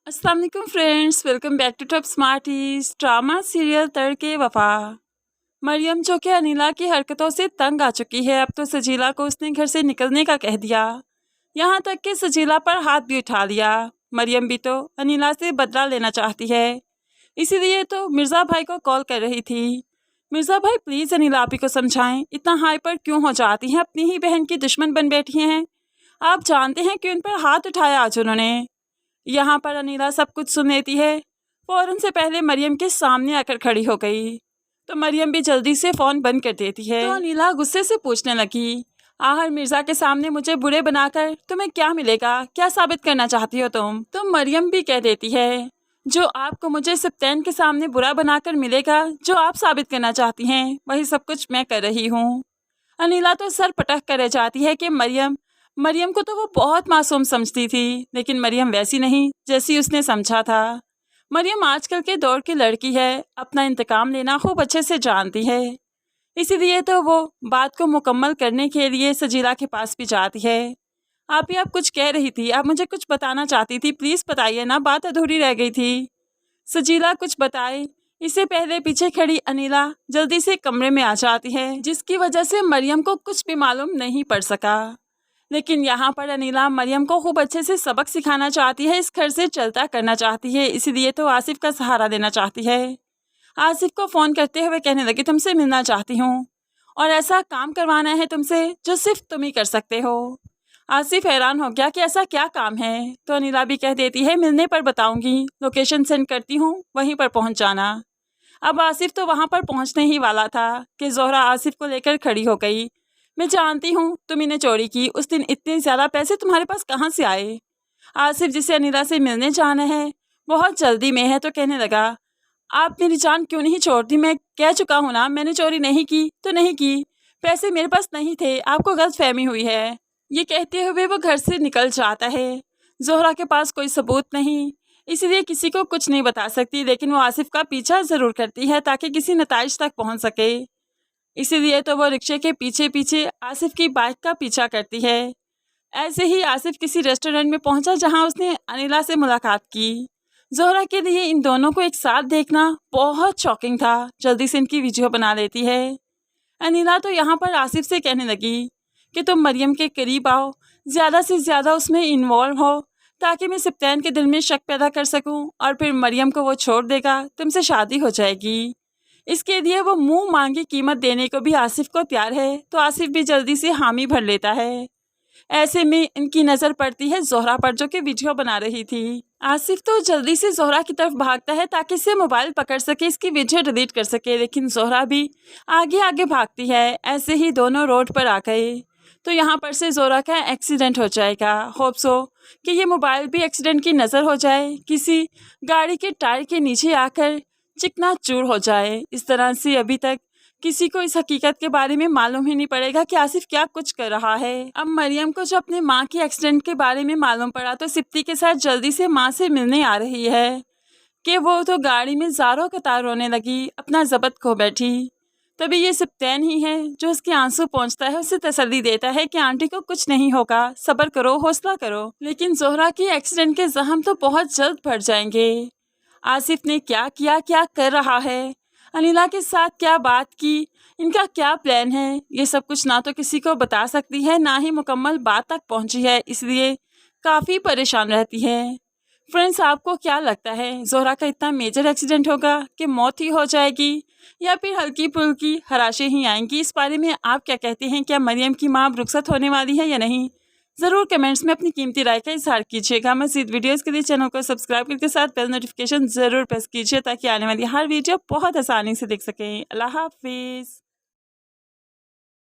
अस्सलाम वालेकुम friends, welcome back to top smarties. Drama serial तड़के वफा। मरियम जो कि अनिला की हरकतों से तंग आ चुकी है, अब तो सजीला को उसने घर से निकलने का कह दिया। यहाँ तक कि सजीला पर हाथ भी उठा लिया। मरियम भी तो अनिला से बदला लेना चाहती है, इसीलिए तो मिर्ज़ा भाई को कॉल कर रही थी। मिर्ज़ा भाई प्लीज़ अनिला आप ही को समझाएं, इतना हाइपर क्यों हो जाती हैं, अपनी ही बहन की दुश्मन बन बैठी हैं। आप जानते हैं कि उन पर हाथ उठाया आज उन्होंने। यहाँ पर अनिला सब कुछ सुन लेती है, फ़ौरन से पहले मरियम के सामने आकर खड़ी हो गई, तो मरियम भी जल्दी से फ़ोन बंद कर देती है। तो अनिला गुस्से से पूछने लगी, आहर मिर्ज़ा के सामने मुझे बुरे बनाकर तुम्हें क्या मिलेगा, क्या साबित करना चाहती हो तुम? तो मरियम भी कह देती है, जो आपको मुझे सप्तैन के सामने बुरा बनाकर मिलेगा, जो आप साबित करना चाहती हैं, वही सब कुछ मैं कर रही हूँ। अनिला तो सर पटक कर रह जाती है कि मरियम को तो वो बहुत मासूम समझती थी, लेकिन मरियम वैसी नहीं जैसी उसने समझा था। मरियम आजकल के दौर की लड़की है, अपना इंतकाम लेना खूब अच्छे से जानती है, इसीलिए तो वो बात को मुकम्मल करने के लिए सजीला के पास भी जाती है। आप कुछ कह रही थी, आप मुझे कुछ बताना चाहती थी, प्लीज़ बताइए ना, बात अधूरी रह गई थी। सजीला कुछ बताए इससे पहले पीछे खड़ी अनिला जल्दी से कमरे में आ जाती है, जिसकी वजह से मरियम को कुछ भी मालूम नहीं पड़ सका। लेकिन यहाँ पर अनिला मरियम को खूब अच्छे से सबक सिखाना चाहती है, इस घर से चलता करना चाहती है, इसीलिए तो आसिफ का सहारा देना चाहती है। आसिफ को फ़ोन करते हुए कहने लगी, तुमसे मिलना चाहती हूँ और ऐसा काम करवाना है तुमसे जो सिर्फ तुम ही कर सकते हो। आसिफ हैरान हो गया कि ऐसा क्या काम है, तो अनिला भी कह देती है, मिलने पर बताऊंगी, लोकेशन सेंड करती हूँ, वहीं पर पहुँच जाना। अब आसिफ तो वहाँ पर पहुँचने ही वाला था कि ज़ोहरा आसिफ को लेकर खड़ी हो गई। मैं जानती हूँ तुम इन्हें चोरी की, उस दिन इतने ज़्यादा पैसे तुम्हारे पास कहाँ से आए? आसिफ जिसे अनिला से मिलने जाना है बहुत जल्दी में है, तो कहने लगा, आप मेरी जान क्यों नहीं छोड़ती? मैं कह चुका हूँ ना, मैंने चोरी नहीं की तो नहीं की, पैसे मेरे पास नहीं थे, आपको गलतफहमी हुई है। ये कहते हुए वो घर से निकल जाता है। ज़ोहरा के पास कोई सबूत नहीं, इसीलिए किसी को कुछ नहीं बता सकती, लेकिन वो आसिफ का पीछा ज़रूर करती है ताकि किसी नताइज तक पहुँच सके। इसीलिए तो वो रिक्शे के पीछे पीछे आसिफ की बाइक का पीछा करती है। ऐसे ही आसिफ किसी रेस्टोरेंट में पहुंचा जहां उसने अनिला से मुलाकात की। ज़ोहरा के लिए इन दोनों को एक साथ देखना बहुत शॉकिंग था, जल्दी से इनकी वीडियो बना लेती है। अनिला तो यहाँ पर आसिफ से कहने लगी कि तुम मरियम के करीब आओ, ज़्यादा से ज़्यादा उसमें इन्वॉल्व हो, ताकि मैं सप्तैन के दिल में शक पैदा कर सकूं और फिर मरियम को वो छोड़ देगा, तुमसे शादी हो जाएगी। इसके लिए वो मुंह मांगी कीमत देने को भी आसिफ को तैयार है, तो आसिफ भी जल्दी से हामी भर लेता है। ऐसे में इनकी नज़र पड़ती है ज़ोहरा पर, जो कि वीडियो बना रही थी। आसिफ तो जल्दी से ज़ोहरा की तरफ भागता है ताकि इसे मोबाइल पकड़ सके, इसकी वीडियो डिलीट कर सके, लेकिन ज़ोहरा भी आगे आगे भागती है। ऐसे ही दोनों रोड पर आ गए, तो यहाँ पर से ज़ोहरा का एक्सीडेंट हो जाएगा। होप सो कि ये मोबाइल भी एक्सीडेंट की नज़र हो जाए, किसी गाड़ी के टायर के नीचे आकर चिकना चूर हो जाए। इस तरह से अभी तक किसी को इस हकीकत के बारे में मालूम ही नहीं पड़ेगा कि आसिफ क्या कुछ कर रहा है। अब मरियम को जो अपने माँ के एक्सीडेंट के बारे में मालूम पड़ा, तो सिप्ती के साथ जल्दी से माँ से मिलने आ रही है कि वो तो गाड़ी में ज़ारों कतार रोने लगी, अपना ज़ब्त खो बैठी। तभी ये सप्तैन ही है जो उसके आंसू पहुँचता है, उसे तसल्ली देता है कि आंटी को कुछ नहीं होगा, सब्र करो, हौसला करो। लेकिन ज़ोहरा की एक्सीडेंट के ज़ख्म तो बहुत जल्द भर जाएंगे। आसिफ ने क्या किया, क्या कर रहा है, अनिला के साथ क्या बात की, इनका क्या प्लान है, ये सब कुछ ना तो किसी को बता सकती है, ना ही मुकम्मल बात तक पहुंची है, इसलिए काफ़ी परेशान रहती है। फ्रेंड्स, आपको क्या लगता है, ज़ोहरा का इतना मेजर एक्सीडेंट होगा कि मौत ही हो जाएगी, या फिर हल्की फुल्की हराशें ही आएंगी? इस बारे में आप क्या कहते हैं? क्या मरियम की माँ रुखसत होने वाली है या नहीं? ज़रूर कमेंट्स में अपनी कीमती राय का इज़हार कीजिएगा। मज़ीद वीडियोस के लिए चैनल को सब्सक्राइब करके साथ बेल नोटिफिकेशन ज़रूर प्रेस कीजिए, ताकि आने वाली हर वीडियो बहुत आसानी से देख सकें। अल्लाह हाफिज़।